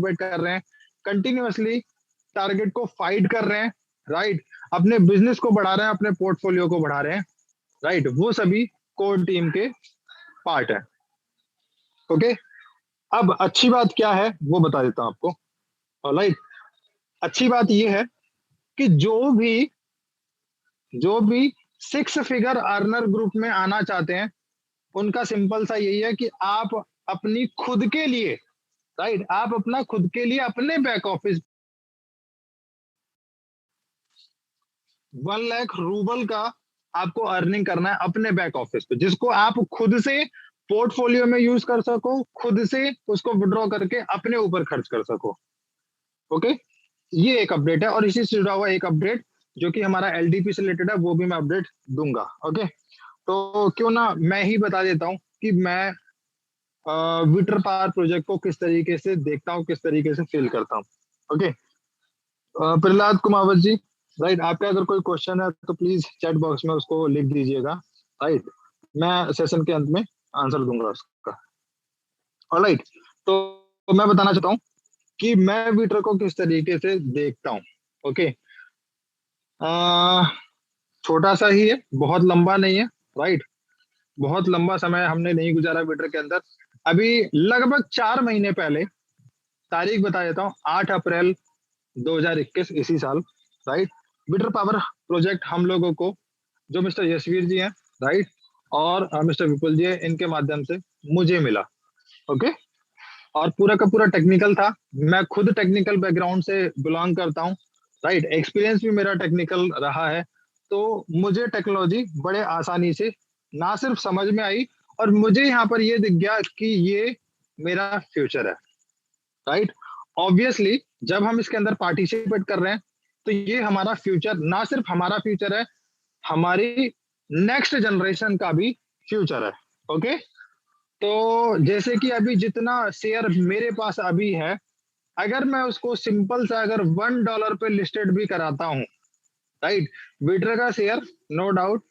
Motivate कर रहे हैं, कंटिन्यूअसली टारगेट को फाइट कर रहे हैं, राइट, अपने बिजनेस को बढ़ा रहे हैं, अपने पोर्टफोलियो को बढ़ा रहे हैं, राइट, वो सभी कोर टीम के पार्ट है। ओके, अब अच्छी बात क्या है वो बता देता हूं आपको। राइट, अच्छी बात ये है कि जो भी 6 फिगर अर्नर ग्रुप में आना चाहते हैं, उनका सिंपल सा यही है कि आप अपनी खुद के लिए, राइट, आप अपना खुद के लिए अपने बैक ऑफिस 1 लाख रूबल का आपको अर्निंग करना है अपने बैक ऑफिस पे, जिसको आप खुद से पोर्टफोलियो में यूज कर सको, खुद से उसको विड्रॉ करके अपने ऊपर खर्च कर सको। ओके, ये एक अपडेट है, और इसी से जुड़ा हुआ एक अपडेट जो कि हमारा एलडीपी से रिलेटेड है, वो भी मैं अपडेट दूंगा। ओके, तो क्यों ना मैं ही बता देता हूँ कि मैं विटर पावर प्रोजेक्ट को किस तरीके से देखता हूँ, किस तरीके से फील करता हूँ। ओके, प्रहलाद कुमावत जी, राइट, आपका अगर कोई क्वेश्चन है तो प्लीज चैट बॉक्स में उसको लिख दीजिएगा, राइट, मैं सेशन के अंत में आंसर दूंगा उसका। ऑलराइट, तो मैं बताना चाहता हूँ कि मैं विटर को किस तरीके से देखता हूँ। ओके, छोटा सा ही है, बहुत लंबा नहीं है, राइट, बहुत लंबा समय हमने नहीं गुजारा विटर के अंदर। अभी लगभग 4 महीने पहले, तारीख बता देता हूँ, 8 अप्रैल 2021, इसी साल, राइट, विटर पावर प्रोजेक्ट हम लोगों को, जो मिस्टर यशवीर जी हैं, राइट, और मिस्टर विपुल जी हैं, इनके माध्यम से मुझे मिला। ओके, और पूरा का पूरा टेक्निकल था। मैं खुद टेक्निकल बैकग्राउंड से बिलोंग करता हूँ, राइट, एक्सपीरियंस भी मेरा टेक्निकल रहा है, तो मुझे टेक्नोलॉजी बड़े आसानी से ना सिर्फ समझ में आई, और मुझे यहाँ पर ये दिख गया कि ये मेरा फ्यूचर है, राइट। ऑब्वियसली जब हम इसके अंदर पार्टिसिपेट कर रहे हैं, तो ये हमारा फ्यूचर, ना सिर्फ हमारा फ्यूचर है, हमारी नेक्स्ट जनरेशन का भी फ्यूचर है। ओके, तो जैसे कि अभी जितना शेयर मेरे पास अभी है, अगर मैं उसको सिंपल सा अगर $1 पे लिस्टेड भी कराता हूँ, राइट, विटर का शेयर नो डाउट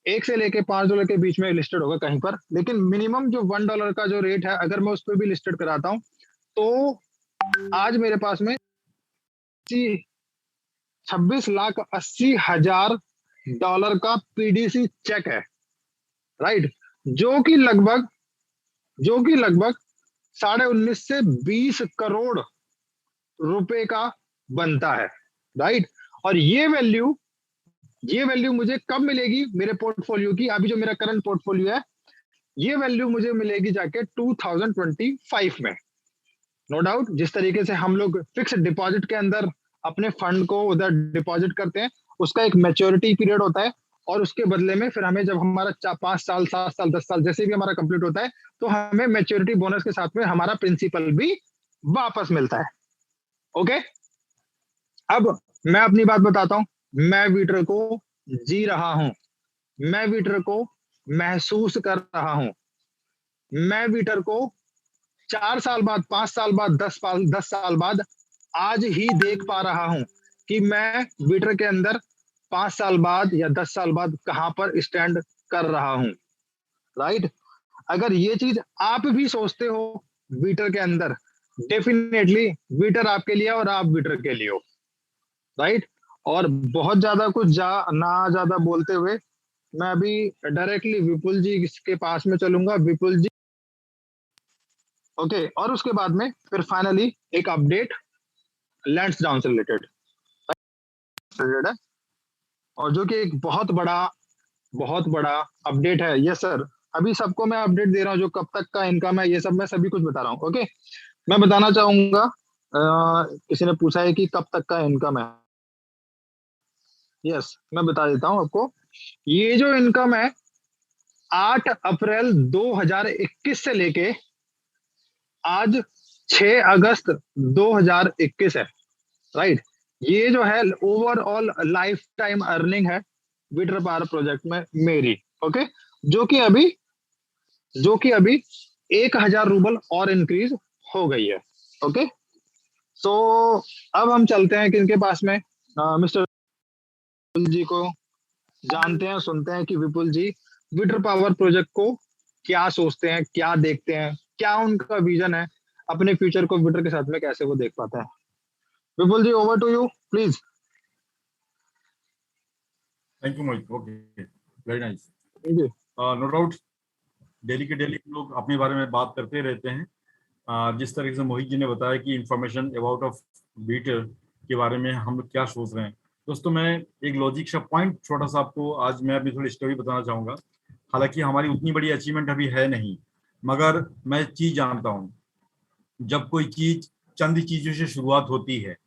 1 से लेके $5 के बीच में लिस्टेड होगा कहीं पर, लेकिन मिनिमम जो $1 का जो रेट है, अगर मैं उस पर भी लिस्टेड कराता हूँ, तो आज मेरे पास में 26,80,000 का पीडीसी चेक है, राइट, जो कि लगभग जो कि लगभग 19.5 से 20 करोड़ रुपए का बनता है, राइट। और ये वैल्यू मुझे कब मिलेगी मेरे पोर्टफोलियो की, अभी जो मेरा करंट पोर्टफोलियो है, ये वैल्यू मुझे मिलेगी जाके 2025 में। नो डाउट, जिस तरीके से हम लोग फिक्स डिपॉजिट के अंदर अपने फंड को उधर डिपॉजिट करते हैं, उसका एक मैच्योरिटी पीरियड होता है, और उसके बदले में फिर हमें जब हमारा 5 साल 7 साल 10 साल जैसे भी हमारा कंप्लीट होता है, तो हमें मैच्योरिटी बोनस के साथ में हमारा प्रिंसिपल भी वापस मिलता है। ओके, अब मैं अपनी बात बताता हूं, मैं विटर को जी रहा हूं, मैं विटर को महसूस कर रहा हूं, मैं विटर को 4 साल बाद, 5 साल बाद, 10 साल बाद आज ही देख पा रहा हूं कि मैं विटर के अंदर 5 साल बाद या 10 साल बाद कहां पर स्टैंड कर रहा हूं, राइट। अगर ये चीज आप भी सोचते हो विटर के अंदर, डेफिनेटली विटर आपके लिए और आप विटर के लिए हो, राइट। और बहुत ज्यादा कुछ ना ज्यादा बोलते हुए, मैं अभी डायरेक्टली विपुल जी के पास में चलूंगा। विपुल जी, ओके, और उसके बाद में फिर फाइनली एक अपडेट लैंड्स डाउन से रिलेटेड है, और जो कि एक बहुत बड़ा अपडेट है। यस सर, अभी सबको मैं अपडेट दे रहा हूँ, जो कब तक का इनकम है, ये सब मैं सभी कुछ बता रहा हूँ। ओके, मैं बताना चाहूंगा, किसी ने पूछा है कि कब तक का इनकम है। यस, मैं बता देता हूँ आपको, ये जो इनकम है 8 अप्रैल 2021 से लेके आज 6 अगस्त 2021 है, राइट। ये जो है ओवरऑल लाइफ टाइम अर्निंग है विटर पावर प्रोजेक्ट में मेरी। ओके, जो कि अभी जो कि अभी 1,000 रूबल और इंक्रीज हो गई है। ओके, सो अब हम चलते हैं किनके पास में, मिस्टर विपुल जी को जानते हैं, सुनते हैं कि विपुल जी विटर पावर प्रोजेक्ट को क्या सोचते हैं, क्या देखते हैं, क्या उनका विजन है। अपने फ्यूचर को विटर के साथ में कैसे वो देख पाता है। Vipul ji, over to you please. Thank you Mohit, okay, very nice. जी नो डाउट डेली के डेली लोग अपने बारे में बात करते रहते हैं। जिस तरीके से मोहित जी ने बताया कि इंफॉर्मेशन अबाउट ऑफ बीटर के बारे में हम लोग क्या सोच रहे हैं, दोस्तों मैं एक लॉजिक का पॉइंट छोटा सा आपको आज मैं अपनी थोड़ी स्टोरी बताना चाहूँगा। हालांकि हमारी उतनी बड़ी अचीवमेंट अभी है नहीं, मगर मैं चीज़ जानता हूँ, जब कोई चीज़ चंद चीज़ों से शुरुआत होती है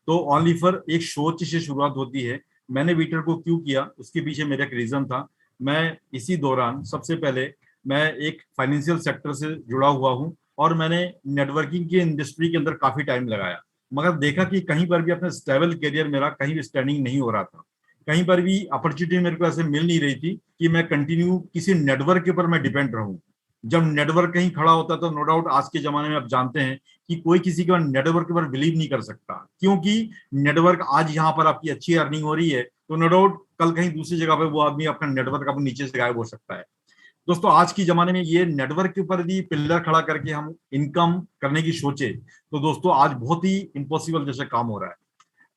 तो ओनली फॉर एक सोच से शुरुआत होती है। मैंने बीटर को क्यों किया, उसके पीछे मेरा एक रीज़न था। मैं इसी दौरान सबसे पहले मैं एक फाइनेंशियल सेक्टर से जुड़ा हुआ हूँ और मैंने नेटवर्किंग की इंडस्ट्री के अंदर काफ़ी टाइम लगाया, मगर देखा कि कहीं पर भी अपना स्टेबल करियर मेरा कहीं भी स्टैंडिंग नहीं हो रहा था। कहीं पर भी अपॉर्चुनिटी मेरे को ऐसे मिल नहीं रही थी कि मैं कंटिन्यू किसी नेटवर्क के ऊपर मैं डिपेंड रहूं। जब नेटवर्क कहीं खड़ा होता तो नो डाउट आज के जमाने में आप जानते हैं कि कोई किसी के नेटवर्क के ऊपर बिलीव नहीं कर सकता, क्योंकि नेटवर्क आज यहाँ पर आपकी अच्छी अर्निंग हो रही है तो नो डाउट कल कहीं दूसरी जगह पे वो आदमी अपना नेटवर्क अपने नीचे से गायब हो सकता है। दोस्तों आज के जमाने में ये नेटवर्क के ऊपर भी पिलर खड़ा करके हम इनकम करने की सोचे तो दोस्तों आज बहुत ही इम्पॉसिबल जैसे काम हो रहा है।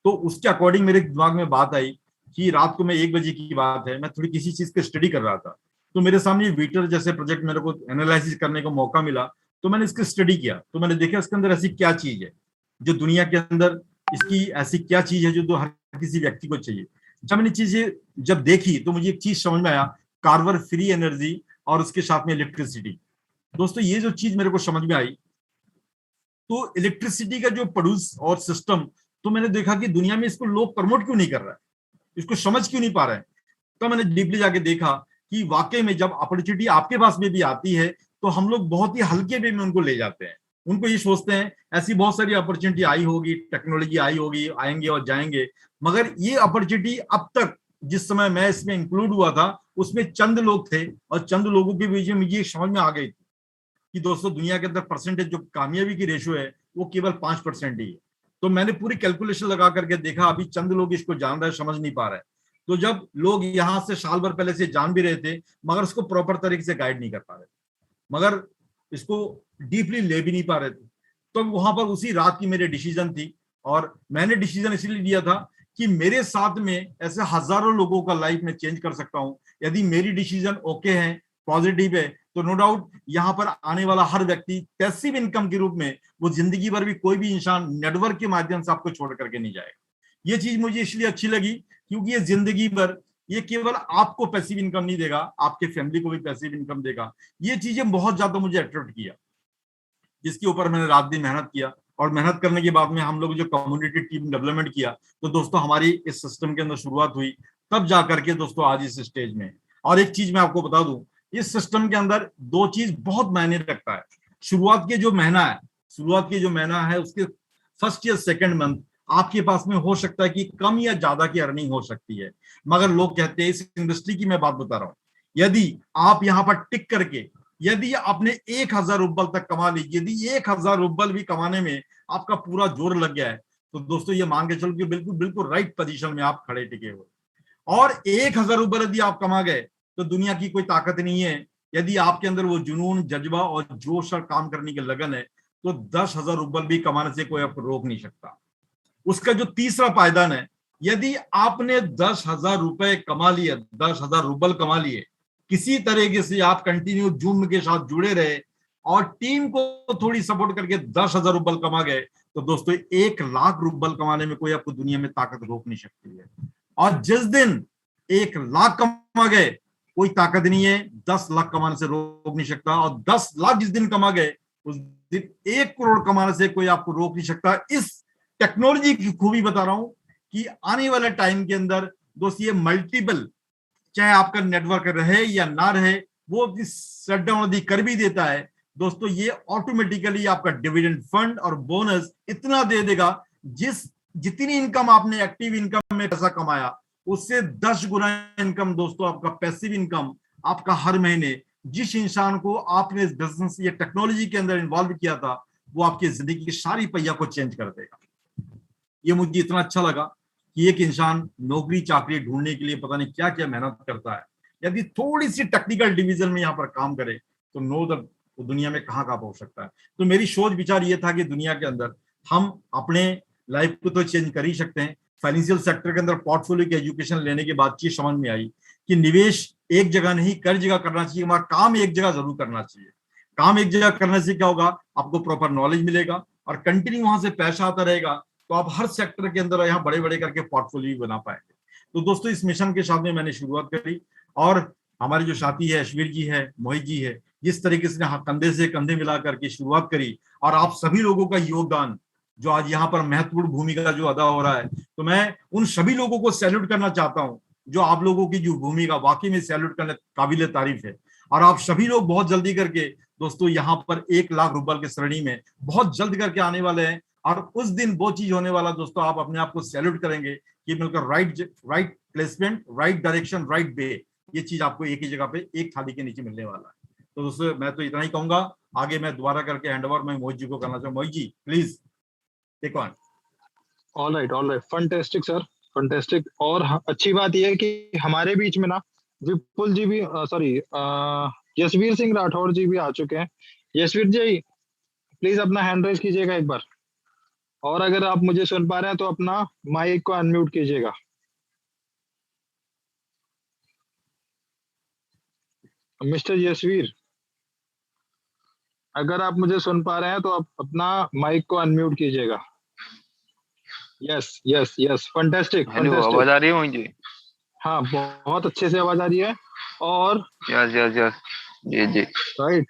तो उसके अकॉर्डिंग मेरे दिमाग में बात आई कि रात को मैं 1 बजे की बात है, मैं थोड़ी किसी चीज की स्टडी कर रहा था, तो मेरे सामने वीटर जैसे प्रोजेक्ट मेरे को एनालिसिस करने का मौका मिला। तो मैंने इसकी स्टडी किया, तो मैंने देखा इसके अंदर ऐसी क्या चीज है जो दुनिया के अंदर, इसकी ऐसी क्या चीज है जो हर किसी व्यक्ति को चाहिए। जब मैंने चीजें जब देखी तो मुझे एक चीज समझ में आया, कार्बन फ्री एनर्जी और उसके साथ में इलेक्ट्रिसिटी। दोस्तों ये जो चीज मेरे को समझ में आई, तो इलेक्ट्रिसिटी का जो प्रोड्यूस और सिस्टम, तो मैंने देखा कि दुनिया में इसको लोग प्रमोट क्यों नहीं कर रहा है, इसको समझ क्यों नहीं पा रहे हैं। तो मैंने डीपली जाके देखा कि वाकई में जब अपॉर्चुनिटी आपके पास में भी आती है तो हम लोग बहुत ही हल्के वे में उनको ले जाते हैं। उनको ये सोचते हैं ऐसी बहुत सारी अपॉर्चुनिटी आई होगी, टेक्नोलॉजी आई होगी, आएंगे और जाएंगे, मगर ये अपॉर्चुनिटी अब तक जिस समय मैं इसमें इंक्लूड हुआ था उसमें चंद लोग थे और चंद लोगों के बीच में मुझे समझ में आ गई थी कि दोस्तों दुनिया के अंदर परसेंटेज जो कामयाबी की रेशियो है वो केवल 5% ही है। तो मैंने पूरी कैलकुलेशन लगा करके देखा अभी चंद लोग इसको जान रहे, समझ नहीं पा रहे। तो जब लोग यहाँ से साल भर पहले से जान भी रहे थे मगर उसको प्रॉपर तरीके से गाइड नहीं कर पा रहे, मगर इसको डीपली ले भी नहीं पा रहे थे। तो वहां पर उसी रात की मेरी डिसीजन थी, और मैंने डिसीजन इसलिए लिया था कि मेरे साथ में ऐसे हजारों लोगों का लाइफ में चेंज कर सकता हूं। यदि मेरी डिसीजन ओके है, पॉजिटिव है, तो नो डाउट यहाँ पर आने वाला हर व्यक्ति पैसिव इनकम के रूप में वो जिंदगी भर भी कोई भी इंसान नेटवर्क के माध्यम से आपको छोड़ करके नहीं जाएगा। ये चीज मुझे इसलिए अच्छी लगी क्योंकि ये जिंदगी भर ये केवल आपको पैसिव इनकम नहीं देगा, आपके फैमिली को भी पैसिव इनकम देगा। ये चीजें बहुत ज्यादा मुझे अट्रैक्ट किया, जिसके ऊपर मैंने रात दिन मेहनत किया। और मेहनत करने के बाद में हम लोग जो कम्युनिटी टीम डेवलपमेंट किया तो दोस्तों हमारी इस सिस्टम के अंदर शुरुआत हुई, तब जा करके दोस्तों आज इस स्टेज में। और एक चीज मैं आपको बता दूं, इस सिस्टम के अंदर दो चीज बहुत मायने रखता है। शुरुआत के जो महीना है, शुरुआत की जो महीना है उसके फर्स्ट या सेकंड मंथ आपके पास में हो सकता है कि कम या ज्यादा की अर्निंग हो सकती है, मगर लोग कहते हैं, इस इंडस्ट्री की मैं बात बता रहा हूं, यदि आप यहां पर टिक करके यदि आपने 1,000 रुपल तक कमा ली, यदि 1,000 रुपल भी कमाने में आपका पूरा जोर लग गया है तो दोस्तों ये मान के चलो कि बिल्कुल बिल्कुल राइट पोजीशन में आप खड़े टिके हुए। और 1,000 रुपए यदि आप कमा गए तो दुनिया की कोई ताकत नहीं है, यदि आपके अंदर वो जुनून, जज्बा और जोश और काम करने की लगन है तो 10,000 रुपए भी कमाने से कोई आपको रोक नहीं सकता। उसका जो तीसरा पायदान है, यदि आपने 10,000 रुपए कमा लिए, 10,000 रुपल कमा लिए, किसी तरीके से आप कंटिन्यू जूम के साथ जुड़े रहे और टीम को थोड़ी सपोर्ट करके 10,000 रुपल कमा गए तो दोस्तों 1,00,000 रुपल कमाने में कोई आपको दुनिया में ताकत रोक नहीं सकती है। और जिस दिन 1,00,000 कमा गए कोई ताकत नहीं है 10 लाख कमाने से रोक नहीं सकता, और 10 लाख जिस दिन कमा गए उस दिन 1 करोड़ कमाने से कोई आपको रोक नहीं सकता। इस टेक्नोलॉजी की खूबी बता रहा हूं कि आने वाले टाइम के अंदर दोस्त ये मल्टीपल, चाहे आपका नेटवर्क रहे या ना रहे, वो शट डाउन यदि कर भी देता है दोस्तों, ये ऑटोमेटिकली आपका डिविडेंड फंड और बोनस इतना दे देगा, जितनी इनकम आपने एक्टिव इनकम में पैसा कमाया उससे 10 गुना इनकम दोस्तों आपका पैसिव इनकम आपका हर महीने, जिस इंसान को आपने इस बिजनेस या टेक्नोलॉजी के अंदर इन्वॉल्व किया था वो आपकी जिंदगी की सारी पहिया को चेंज कर देगा। ये मुझे इतना अच्छा लगा कि एक इंसान नौकरी चाकरी ढूंढने के लिए पता नहीं क्या क्या मेहनत करता है, यदि थोड़ी सी टेक्निकल डिवीजन में यहाँ पर काम करे तो नो द वो दुनिया में कहाँ कहाँ पहुंच सकता है। तो मेरी सोच विचार ये था कि दुनिया के अंदर हम अपने लाइफ को तो चेंज कर ही सकते हैं। फाइनेंशियल सेक्टर के अंदर पोर्टफोलियो की एजुकेशन लेने के बाद चीज समझ में आई कि निवेश एक जगह नहीं कई जगह करना चाहिए, हमारा काम एक जगह जरूर करना चाहिए। काम एक जगह करने से क्या होगा, आपको प्रॉपर नॉलेज मिलेगा और कंटिन्यू वहां से पैसा आता रहेगा, तो आप हर सेक्टर के अंदर यहाँ बड़े बड़े करके पोर्टफोलियो बना पाएंगे। तो दोस्तों इस मिशन के साथ में मैंने शुरुआत करी और हमारे जो साथी है अश्वीर जी है, मोहित जी है, जिस तरीके से कंधे से कंधे मिला करके शुरुआत करी और आप सभी लोगों का योगदान जो आज यहाँ पर महत्वपूर्ण भूमिका जो अदा हो रहा है, तो मैं उन सभी लोगों को सैल्यूट करना चाहता हूँ जो आप लोगों की जो भूमिका वाकई में सैल्यूट करने काबिल तारीफ है। और आप सभी लोग बहुत जल्दी करके दोस्तों यहाँ पर 1 लाख रुपए की श्रेणी में बहुत जल्द करके आने वाले हैं और उस दिन वो चीज होने वाला दोस्तों, आप अपने आप को सैल्यूट करेंगे कि मिलकर right placement, right direction, right way, ये चीज आपको एक ही जगह पे एक थाली के नीचे मिलने वाला है। तो दोस्तों मैं तो इतना ही कहूंगा, आगे मैं दोबारा करके हैंडओवर मैं मोहित जी को करना चाहूँ। Mohit ji please take on. All right, fantastic sir, fantastic. और अच्छी बात यह है कि हमारे बीच में ना विपुल जी भी, सॉरी, यशवीर सिंह राठौर जी भी आ चुके हैं। यशवीर जी प्लीज अपना हैंड रेज कीजिएगा एक बार, और अगर आप मुझे सुन पा रहे हैं तो अपना माइक को अनम्यूट कीजिएगा। मिस्टर यशवीर, अगर आप मुझे सुन पा रहे हैं तो आप अपना माइक को अनम्यूट कीजिएगा। Yes yes yes, fantastic hello, आवाज फंटेस्टिक। आ रही है मुझे? हाँ, बहुत अच्छे से आवाज आ रही है। और यस यस यस, जी जी। राइट,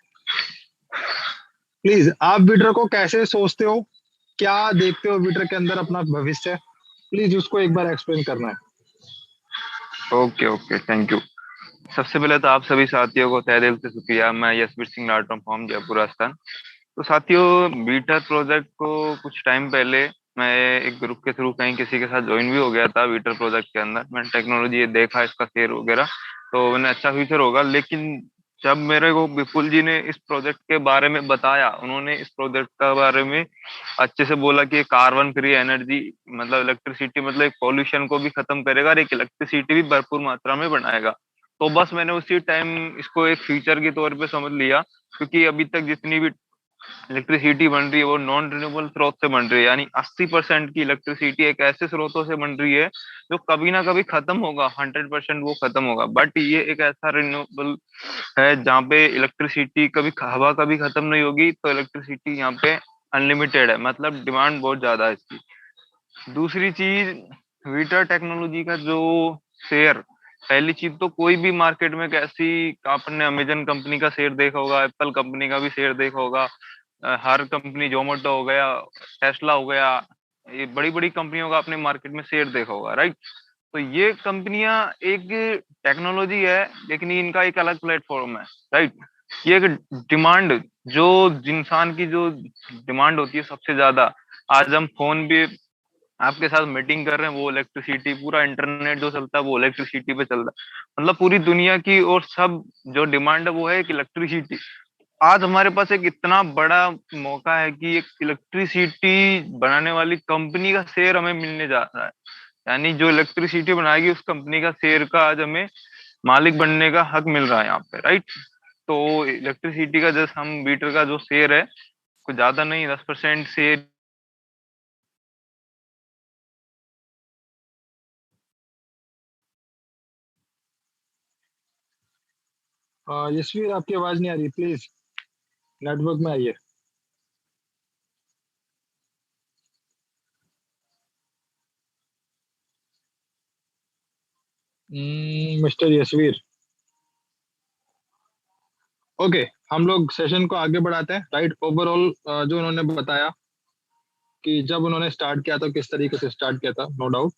प्लीज आप विटर को कैसे सोचते हो, क्या देखते हो विटर के अंदर अपना भविष्य, प्लीज उसको एक बार एक्सप्लेन करना है। Okay okay, thank you. सबसे पहले तो आप सभी साथियों को तहे दिल से शुक्रिया। मैं यशवीर सिंह राठौर फ्रॉम जयपुर राजस्थान। तो साथियों, बीटर प्रोजेक्ट को कुछ टाइम पहले मैं एक ग्रुप के थ्रू कहीं किसी के साथ ज्वाइन भी हो गया था। बीटर प्रोजेक्ट के अंदर मैंने टेक्नोलॉजी देखा, इसका शेयर वगैरह, तो मैंने अच्छा फ्यूचर होगा। लेकिन जब मेरे को विपुल जी ने इस प्रोजेक्ट के बारे में बताया, उन्होंने इस प्रोजेक्ट के बारे में अच्छे से बोला कि कार्बन फ्री एनर्जी मतलब इलेक्ट्रिसिटी, मतलब एक पॉल्यूशन को भी खत्म करेगा और एक इलेक्ट्रिसिटी भी भरपूर मात्रा में बनाएगा। तो बस मैंने उसी टाइम इसको एक फ्यूचर के तौर पे समझ लिया, क्योंकि अभी तक जितनी भी इलेक्ट्रिसिटी बन रही है वो नॉन रिन्यूएबल स्रोत से बन रही है। यानी 80% की इलेक्ट्रिसिटी एक ऐसे स्रोतों से बन रही है जो कभी ना कभी खत्म होगा, 100% वो खत्म होगा। बट ये एक ऐसा रिन्यूएबल है जहाँ पे इलेक्ट्रिसिटी कभी हवा कभी खत्म नहीं होगी। तो इलेक्ट्रिसिटी यहाँ पे अनलिमिटेड है, मतलब डिमांड बहुत ज्यादा है इसकी। दूसरी चीज, वीटर टेक्नोलॉजी का जो शेयर, पहली चीज तो कोई भी मार्केट में कैसी, आपने अमेजन कंपनी का शेयर देखा होगा, एप्पल कंपनी का भी शेयर देखा होगा, हर कंपनी, जोमेटो हो गया, टेस्ला हो गया, ये बड़ी बड़ी कंपनियों का आपने मार्केट में शेयर देखा होगा, राइट। तो ये कंपनियां एक टेक्नोलॉजी है, लेकिन इनका एक अलग प्लेटफॉर्म है, राइट। ये एक डिमांड, जो इंसान की जो डिमांड होती है सबसे ज्यादा, आज हम फोन भी आपके साथ मीटिंग कर रहे हैं, वो इलेक्ट्रिसिटी, पूरा इंटरनेट जो चलता है वो इलेक्ट्रिसिटी पे चलता है। मतलब पूरी दुनिया की और सब जो डिमांड है वो है एक इलेक्ट्रिसिटी। आज हमारे पास एक इतना बड़ा मौका है कि एक इलेक्ट्रिसिटी बनाने वाली कंपनी का शेयर हमें मिलने जा रहा है। यानी जो इलेक्ट्रिसिटी बनाएगी उस कंपनी का शेयर का आज हमें मालिक बनने का हक मिल रहा है यहाँ पे, राइट। तो इलेक्ट्रिसिटी का जैसे हम बीटर का जो शेयर है, कुछ ज्यादा नहीं, 10% शेयर। यशवीर आपकी आवाज नहीं आ रही, प्लीज नेटवर्क में आइए। मिस्टर यशवीर, ओके, हम लोग सेशन को आगे बढ़ाते हैं। राइट, ओवरऑल जो उन्होंने बताया कि जब उन्होंने स्टार्ट किया था किस तरीके से स्टार्ट किया था, no doubt.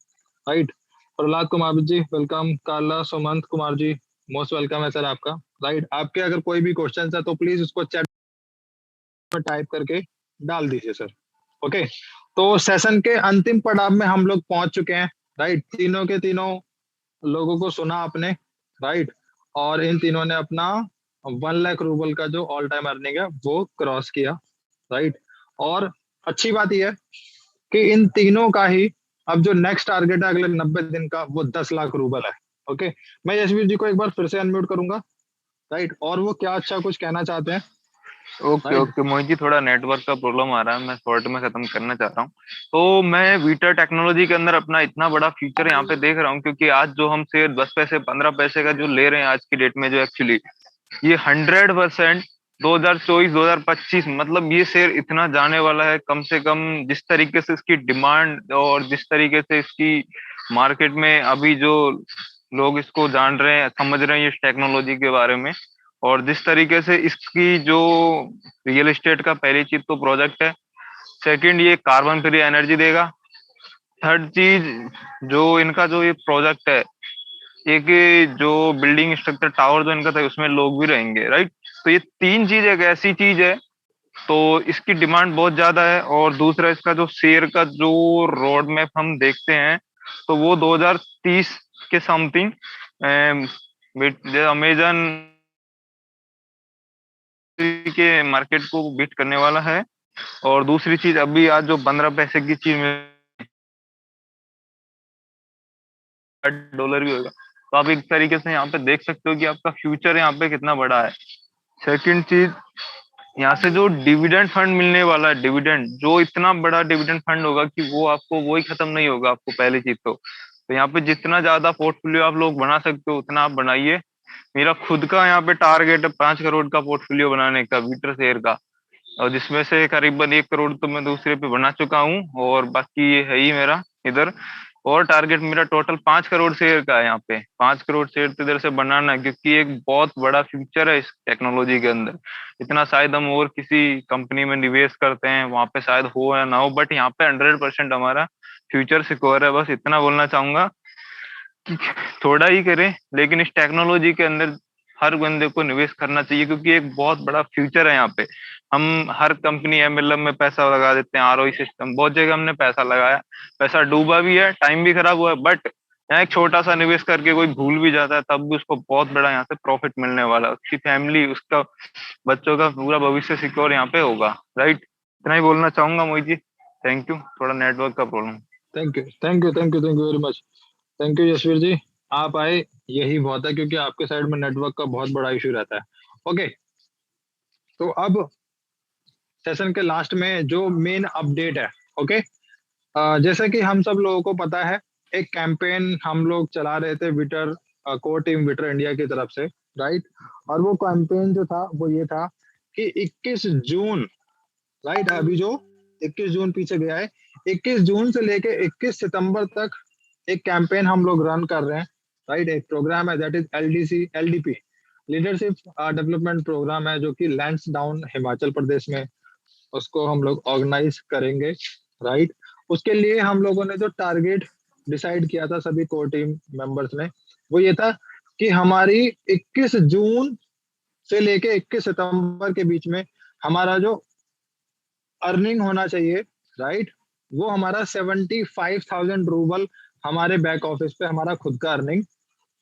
Right, Prahlad Kumar ji welcome, Kala Sumant Kumar ji most welcome है सर आपका। राइट, आपके अगर कोई भी क्वेश्चन है तो प्लीज उसको चैट में टाइप करके डाल दीजिए सर। ओके, तो सेशन के अंतिम पड़ाव में हम लोग पहुंच चुके हैं। राइट, तीनों के तीनों लोगों को सुना आपने, राइट, और इन तीनों ने अपना 1 लाख रूबल का जो ऑल टाइम अर्निंग है वो क्रॉस किया, राइट। और अच्छी बात यह है कि इन तीनों का ही अब जो नेक्स्ट टारगेट है अगले 90 दिन का वो 10 लाख रूबल है। ओके, मैं यशवीर जी को एक बार फिर से अनम्यूट करूंगा, राइट, और वो क्या अच्छा कुछ कहना चाहते हैं okay right. Okay Mohit ji, थोड़ा नेटवर्क का प्रॉब्लम आ रहा है, मैं शॉर्ट में खत्म करना चाहता हूँ। तो मैं वीटर टेक्नोलॉजी के अंदर अपना इतना बड़ा फ्यूचर यहाँ पे देख रहा हूँ, क्योंकि आज जो हम शेयर 10 पैसे 15 पैसे का जो ले रहे हैं आज की डेट में, जो एक्चुअली ये 100% 2024 2025 मतलब ये शेयर इतना जाने वाला है। कम से कम जिस तरीके से इसकी डिमांड और जिस तरीके से इसकी मार्केट में अभी जो लोग इसको जान रहे हैं, समझ रहे हैं इस टेक्नोलॉजी के बारे में, और जिस तरीके से इसकी जो रियल एस्टेट का पहली चीज तो प्रोजेक्ट है, सेकंड ये कार्बन फ्री एनर्जी देगा, थर्ड चीज जो इनका जो ये प्रोजेक्ट है, एक जो बिल्डिंग स्ट्रक्चर टावर जो इनका था उसमें लोग भी रहेंगे, राइट। तो ये तीन चीज एक ऐसी चीज है, तो इसकी डिमांड बहुत ज्यादा है। और दूसरा इसका जो शेयर का जो रोड मैप हम देखते हैं, तो वो 2030 के समथिंग अमेजन के मार्केट को बीट करने वाला है। और दूसरी चीज, अभी आज जो 15 पैसे की चीज में $1 भी होगा, तो आप एक तरीके से यहाँ पे देख सकते हो कि आपका फ्यूचर यहाँ पे कितना बड़ा है। सेकंड चीज, यहाँ से जो डिविडेंड फंड मिलने वाला है, डिविडेंड जो इतना बड़ा डिविडेंड फंड होगा कि वो आपको वो ही खत्म नहीं होगा आपको, पहली चीज तो यहाँ पे जितना ज्यादा पोर्टफोलियो आप लोग बना सकते हो उतना आप बनाइए। मेरा खुद का यहाँ पे टारगेट है 5 करोड़ का पोर्टफोलियो बनाने का वीटर शेयर का, और जिसमें से करीबन 1 करोड़ तो मैं दूसरे पे बना चुका हूँ, और बाकी ये है ही मेरा इधर। और टारगेट मेरा टोटल 5 करोड़ शेयर का है, यहाँ पे 5 करोड़ शेयर तो इधर से बनाना है, क्योंकि एक बहुत बड़ा फ्यूचर है इस टेक्नोलॉजी के अंदर। इतना शायद हम और किसी कंपनी में निवेश करते हैं वहां पे शायद हो या ना हो, बट यहाँ पे 100% हमारा फ्यूचर सिक्योर है। बस इतना बोलना चाहूंगा कि थोड़ा ही करें, लेकिन इस टेक्नोलॉजी के अंदर हर बंदे को निवेश करना चाहिए, क्योंकि एक बहुत बड़ा फ्यूचर है यहाँ पे। हम हर कंपनी एमएलएम में पैसा लगा देते हैं, आरओई सिस्टम, बहुत जगह हमने पैसा लगाया, पैसा डूबा भी है, टाइम भी खराब हुआ है, बट यहाँ एक छोटा सा निवेश करके कोई भूल भी जाता है तब भी उसको बहुत बड़ा यहाँ से प्रॉफिट मिलने वाला है, उसकी फैमिली, उसका बच्चों का पूरा भविष्य सिक्योर यहाँ पे होगा, राइट। इतना ही बोलना चाहूंगा मोहित जी। थैंक यू, थोड़ा नेटवर्क का problem. Thank you, thank you, thank you, thank you very much. Thank you Yashveer ji, आप आए यही बहुत है, क्योंकि आपके साइड में नेटवर्क का बहुत बड़ा इशू रहता है। ओके, तो अब सेशन के लास्ट में जो मेन अपडेट है, ओके, जैसे कि हम सब लोगों को पता है, एक कैंपेन हम लोग चला रहे थे विटर, कोर टीम विटर इंडिया की तरफ से, राइट। और वो कैंपेन जो था वो ये था कि 21 जून, राइट, अभी जो 21 जून पीछे गया है, 21 जून से लेके 21 सितंबर तक एक कैंपेन हम लोग रन कर रहे हैं, राइट। एक प्रोग्राम है, that is LDP, leadership development programme है, जो कि लैंसडाउन हिमाचल प्रदेश में उसको हम लोग ऑर्गेनाइज करेंगे, राइट। उसके लिए हम लोगों ने जो टारगेट डिसाइड किया था सभी कोर टीम मेंबर्स ने, वो ये था कि हमारी 21 जून से लेके 21 सितंबर के बीच में हमारा जो अर्निंग होना चाहिए, राइट, वो हमारा 75,000 रूबल हमारे बैक ऑफिस पे हमारा खुद का अर्निंग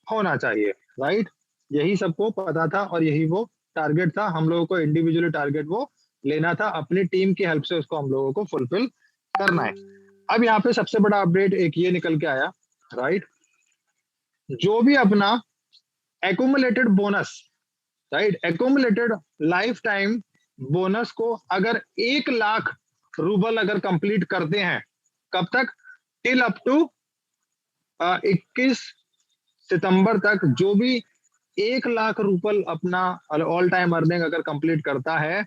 होना चाहिए, राइट। यही सबको पता था और यही वो टारगेट था। हम लोगों को इंडिविजुअली टारगेट वो लेना था, अपनी टीम की हेल्प से उसको हम लोगों को फुलफिल करना है। अब यहाँ पे सबसे बड़ा अपडेट एक ये निकल के आया, राइट, जो भी अपना accumulated bonus, right, accumulated life time bonus को अगर 1 लाख रूबल अगर कंप्लीट करते हैं, कब तक, टिल अप टू 21 सितंबर तक, जो भी 1 लाख रूपल अपना ऑल टाइम अर्निंग अगर कंप्लीट करता है,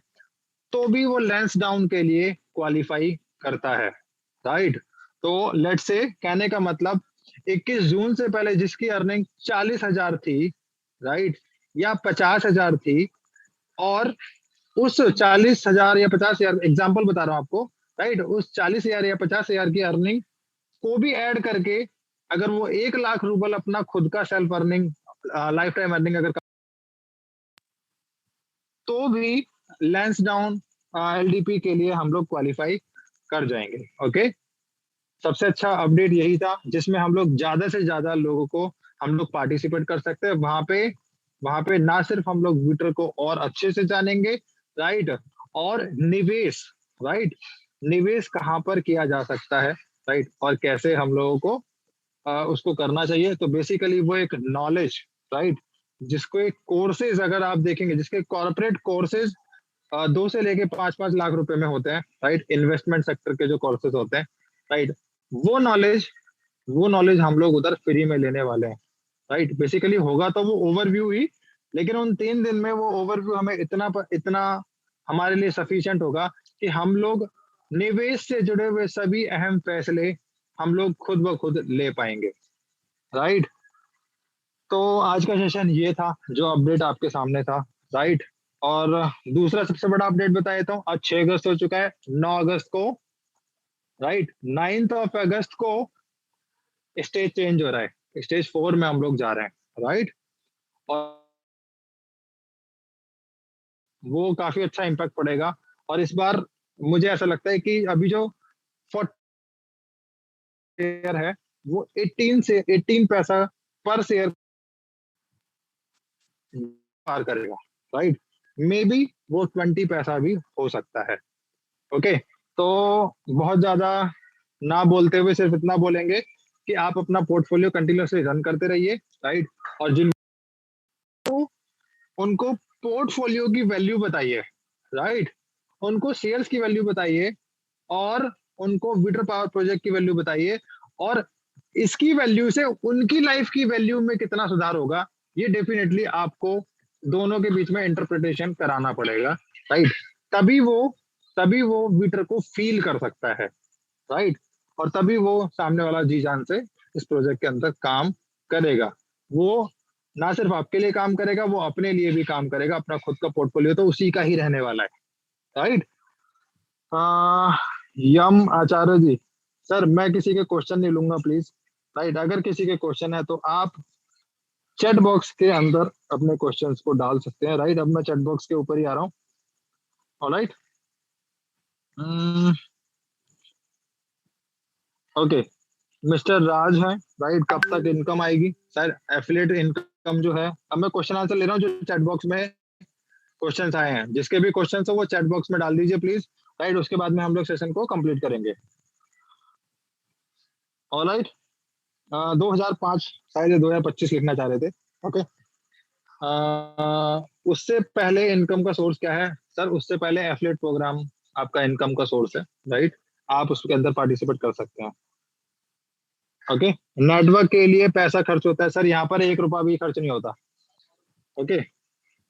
तो भी वो लैंसडाउन के लिए क्वालिफाई करता है, राइट। तो लेट्स से, कहने का मतलब 21 जून से पहले जिसकी अर्निंग 40,000 थी, राइट, या 50,000 थी, और उस 40,000 या 50,000, एग्जाम्पल बता रहा हूं आपको, राइट, उस 40,000 या 50,000 की अर्निंग को भी ऐड करके अगर वो 1 लाख रूपल अपना खुद का self earning, life time earning अगर, तो भी लैंसडाउन LDP के लिए हम लोग क्वालिफाई कर जाएंगे, ओके। सबसे अच्छा अपडेट यही था, जिसमें हम लोग ज्यादा से ज्यादा लोगों को हम लोग पार्टिसिपेट कर सकते हैं। वहां पे ना सिर्फ हम लोग विटर को और अच्छे से जानेंगे, राइट, और निवेश, राइट, निवेश कहाँ पर किया जा सकता है, राइट, और कैसे हम लोगों को उसको करना चाहिए। तो बेसिकली वो एक नॉलेज, राइट, जिसको एक कोर्सेज अगर आप देखेंगे, जिसके कॉर्पोरेट कोर्सेज 2 से लेके 5-5 लाख रुपए में होते हैं, राइट। इन्वेस्टमेंट सेक्टर के जो कोर्सेज होते हैं, राइट, वो नॉलेज वो नॉलेज हम लोग उधर फ्री में लेने वाले हैं, राइट। बेसिकली होगा तो वो ओवरव्यू ही, लेकिन उन 3 दिन में वो ओवरव्यू हमें इतना हमारे लिए सफिशिएंट होगा कि हम लोग निवेश से जुड़े हुए सभी अहम फैसले हम लोग खुद ब खुद ले पाएंगे, राइट। तो आज का सेशन ये था जो अपडेट आपके सामने था, राइट। और दूसरा सबसे बड़ा अपडेट बता देता हूँ, आज 6 अगस्त हो चुका है, 9 अगस्त को, राइट, 9 अगस्त को स्टेज चेंज हो रहा है, स्टेज 4 में हम लोग जा रहे हैं, राइट। और वो काफी अच्छा इम्पैक्ट पड़ेगा। और इस बार मुझे ऐसा लगता है कि अभी जो 40 शेयर है वो 18 पैसा पर शेयर पार करेगा, राइट। मे बी वो 20 पैसा भी हो सकता है। ओके, तो बहुत ज्यादा ना बोलते हुए सिर्फ इतना बोलेंगे कि आप अपना पोर्टफोलियो कंटिन्यूअसली रन करते रहिए, राइट। और जिन उनको पोर्टफोलियो की वैल्यू बताइए, राइट, उनको शेयर्स की वैल्यू बताइए, और उनको विटर पावर प्रोजेक्ट की वैल्यू बताइए, और इसकी वैल्यू से उनकी लाइफ की वैल्यू में कितना सुधार होगा, ये डेफिनेटली आपको दोनों के बीच में इंटरप्रिटेशन कराना पड़ेगा, राइट। तभी वो तभी वो विटर को फील कर सकता है, राइट। और तभी वो सामने वाला जी जान से इस प्रोजेक्ट के अंदर काम करेगा। वो ना सिर्फ आपके लिए काम करेगा, वो अपने लिए भी काम करेगा। अपना खुद का पोर्टफोलियो तो उसी का ही रहने वाला है, राइट। यम आचार्य जी, सर मैं किसी के क्वेश्चन नहीं लूंगा प्लीज, राइट। अगर किसी के क्वेश्चन है तो आप चैट बॉक्स के अंदर अपने क्वेश्चंस को डाल सकते हैं, राइट। अब मैं चैट बॉक्स के ऊपर ही आ रहा हूँ, ऑलराइट। ओके, मिस्टर राज है, राइट। कब तक इनकम आएगी सर, एफिलिएट इनकम जो है। अब मैं क्वेश्चन आंसर ले रहा हूँ जो चैट बॉक्स में क्वेश्चंस आए हैं। जिसके भी क्वेश्चंस हो वो चैट बॉक्स में डाल दीजिए प्लीज, राइट। उसके बाद में हम लोग सेशन को कंप्लीट करेंगे, ऑलराइट। 2005 शायद 2025 लिखना चाह रहे थे, ओके। उससे पहले इनकम का सोर्स क्या है सर? उससे पहले एफिलिएट प्रोग्राम आपका इनकम का सोर्स है, राइट। आप उसके अंदर पार्टिसिपेट कर सकते हैं, ओके। नेटवर्क के लिए पैसा खर्च होता है सर, यहाँ पर 1 रुपया भी खर्च नहीं होता, ओके।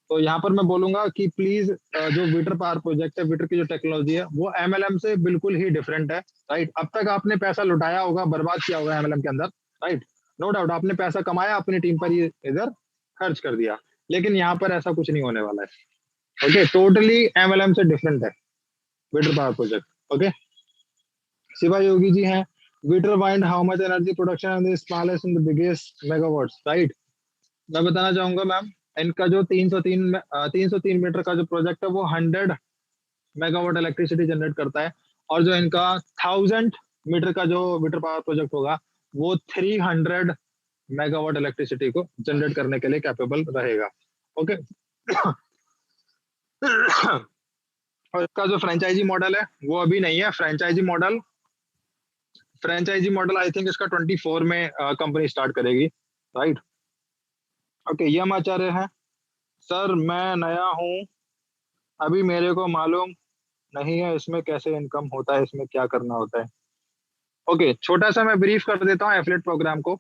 तो यहाँ पर मैं बोलूंगा कि प्लीज जो विटर पावर प्रोजेक्ट है, विटर की जो टेक्नोलॉजी है वो एमएलएम से बिल्कुल ही डिफरेंट है, राइट। अब तक आपने पैसा लुटाया होगा, बर्बाद किया होगा एमएलएम के अंदर, राइट। नो डाउट आपने पैसा कमाया, अपनी टीम पर ये इधर खर्च कर दिया, लेकिन यहाँ पर ऐसा कुछ नहीं होने वाला है, ओके। टोटली एमएलएम से डिफरेंट है विटर power project, okay. Shiva Yogi ji हैं, विटर wind how much energy production in the smallest and the biggest megawatts, right. मैं बताना चाहूंगा मैम, इनका जो 303 मीटर का जो प्रोजेक्ट है वो 100 मेगावाट इलेक्ट्रिसिटी जनरेट करता है, और जो इनका 1000 मीटर का जो मीटर पावर प्रोजेक्ट होगा वो 300 मेगावाट इलेक्ट्रिसिटी को जनरेट करने के लिए कैपेबल रहेगा, ओके। और इसका जो फ्रेंचाइजी मॉडल है वो अभी नहीं है। फ्रेंचाइजी मॉडल आई थिंक इसका 24 में कंपनी स्टार्ट करेगी, राइट। ओके, यम आचार्य है, सर मैं नया हूँ, अभी मेरे को मालूम नहीं है इसमें कैसे इनकम होता है, इसमें क्या करना होता है। ओके, छोटा सा मैं ब्रीफ कर देता हूँ एफिलिएट प्रोग्राम को,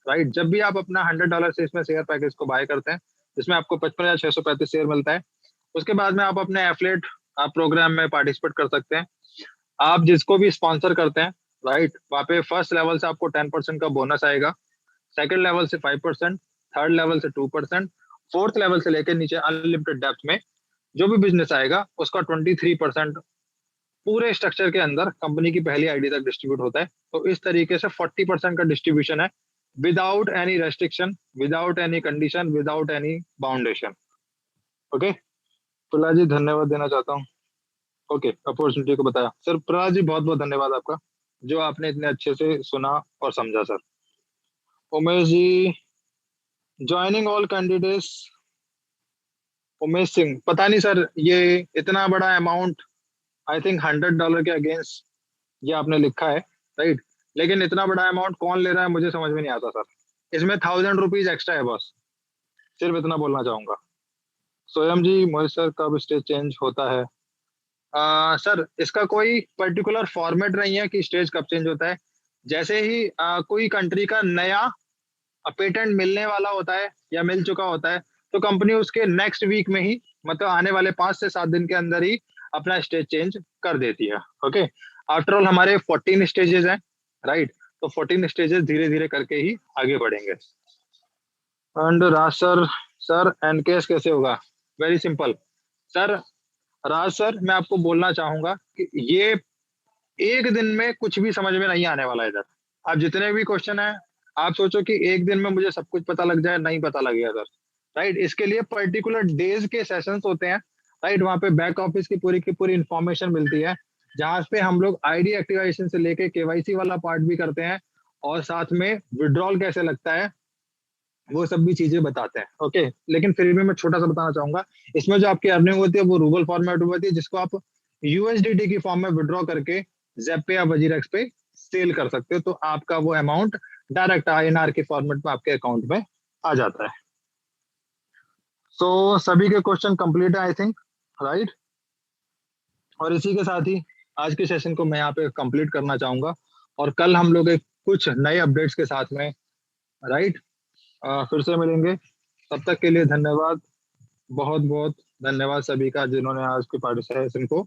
राइट। जब भी आप अपना $100 से इसमें शेयर पैकेज को बाय करते हैं, जिसमें आपको 55,635 शेयर मिलता है, उसके बाद में आप अपने एफिलिएट प्रोग्राम में पार्टिसिपेट कर सकते हैं। आप जिसको भी स्पॉन्सर करते हैं, राइट, वहाँ पे फर्स्ट लेवल से आपको 10% का बोनस आएगा, सेकंड लेवल से 5%, थर्ड लेवल से 2%, फोर्थ लेवल से लेकर नीचे अनलिमिटेड डेप्थ में जो भी बिजनेस आएगा उसका 23% पूरे स्ट्रक्चर के अंदर कंपनी की पहली आईडी तक डिस्ट्रीब्यूट होता है। तो इस तरीके से 40% का डिस्ट्रीब्यूशन है, without any restriction, without any condition, without any boundation, okay. Prahlad ji धन्यवाद देना चाहता हूँ, ओके, अपॉर्चुनिटी को बताया सर। प्रहलाद जी बहुत बहुत धन्यवाद आपका, जो आपने इतने अच्छे से सुना और समझा sir. Umesh ji, joining all candidates. Umesh Singh, पता नहीं सर, ये इतना बड़ा अमाउंट, आई थिंक $100 के अगेंस्ट ये आपने लिखा है, राइट। लेकिन इतना बड़ा अमाउंट कौन ले रहा है मुझे समझ में नहीं आता सर। इसमें ₹1000 एक्स्ट्रा है बस, सिर्फ इतना बोलना चाहूंगा, स्वयं जी, मोहित सर, कब स्टेज चेंज होता है? सर, इसका कोई पर्टिकुलर फॉर्मेट नहीं है कि स्टेज कब चेंज होता है। जैसे ही कोई कंट्री का नया पेटेंट मिलने वाला होता है या मिल चुका होता है, तो कंपनी उसके नेक्स्ट वीक में ही, मतलब आने वाले 5 से 7 दिन के अंदर ही अपना स्टेज चेंज कर देती है। ओके। आफ्टर ऑल हमारे 14 स्टेजेस हैं, राइट? तो 14 स्टेजेस धीरे धीरे करके ही आगे बढ़ेंगे। And Raj sir, sir NKS कैसे होगा? Very simple sir. Raj sir, मैं आपको बोलना चाहूंगा कि ये एक दिन में कुछ भी समझ में नहीं आने वाला है इधर। आप जितने भी क्वेश्चन है, आप सोचो कि एक दिन में मुझे सब कुछ पता लग जाए, नहीं पता लगेगा सर। राइट? इसके लिए पर्टिकुलर डेज के सेशंस होते हैं। राइट? वहां पे बैक ऑफिस की पूरी इंफॉर्मेशन मिलती है, जहां पे हम लोग आईडी एक्टिवेशन से लेके केवाईसी वाला पार्ट भी करते हैं, और साथ में विड्रॉल कैसे लगता है वो सब भी चीजें बताते हैं। ओके। लेकिन फिर भी मैं छोटा सा बताना चाहूंगा, इसमें जो आपकी अर्निंग होती है वो रूबल फॉर्मेट में होती है, जिसको आप यूएसडीटी की फॉर्म में विड्रॉ करके जेप पे या वजीरेक्स पे सेल कर सकते हो, तो आपका वो अमाउंट डायरेक्ट आईएनआर के फॉर्मेट में आपके अकाउंट में आ जाता है। सो सभी के क्वेश्चन कंप्लीट है आई थिंक, राइट? और इसी के साथ ही आज के सेशन को मैं यहाँ पे कंप्लीट करना चाहूंगा, और कल हम लोग एक कुछ नए अपडेट्स के साथ में, राइट, फिर से मिलेंगे। तब तक के लिए धन्यवाद, बहुत बहुत धन्यवाद सभी का जिन्होंने आज के पार्टिसिपेशन को